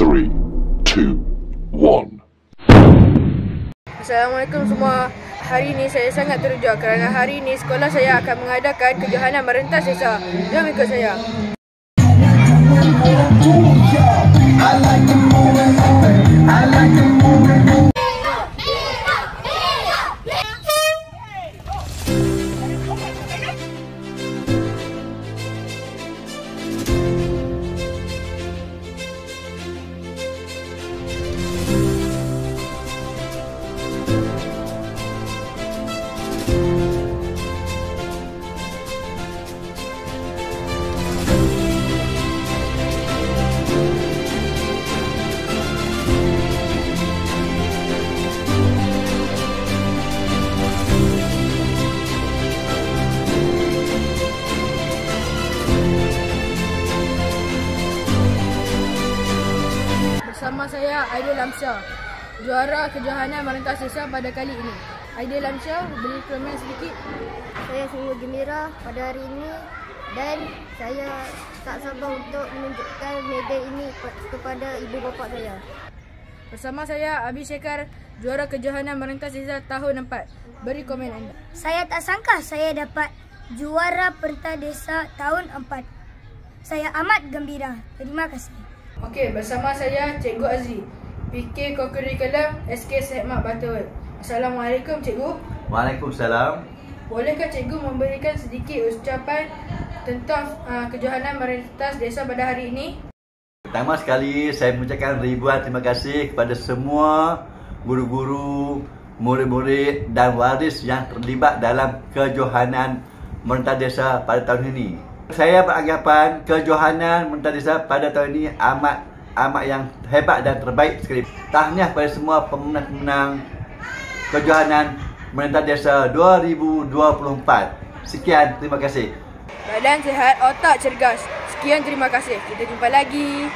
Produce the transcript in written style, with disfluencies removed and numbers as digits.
3, 2, 1. Assalamualaikum semua. Hari ini saya sangat teruja kerana hari ini sekolah saya akan mengadakan kejohanan merentas desa. Jom ikut saya. Bersama saya Aidil Amsyah, juara kejohanan merentas desa pada kali ini. Aidil Amsyah, beri komen sedikit. Saya sungguh gembira pada hari ini dan saya tak sabar untuk menunjukkan medal ini kepada ibu bapa saya. Bersama saya Abi Syekar, juara kejohanan merentas desa tahun 4. Beri komen anda. Saya tak sangka saya dapat juara perentas desa tahun 4. Saya amat gembira. Terima kasih. Okey, bersama saya Cikgu Azri, PK Co-Curriculum SK Sekhmat Butterworth. Assalamualaikum Cikgu. Waalaikumsalam. Bolehkah Cikgu memberikan sedikit ucapan tentang kejohanan merentas desa pada hari ini? Pertama sekali saya mengucapkan ribuan terima kasih kepada semua guru-guru, murid-murid dan waris yang terlibat dalam kejohanan merentas desa pada tahun ini. Saya beranggapan kejohanan merentas desa pada tahun ini amat yang hebat dan terbaik sekali. Tahniah kepada semua pemenang-pemenang kejohanan merentas desa 2024. Sekian, terima kasih. Badan sihat, otak cergas. Sekian, terima kasih. Kita jumpa lagi.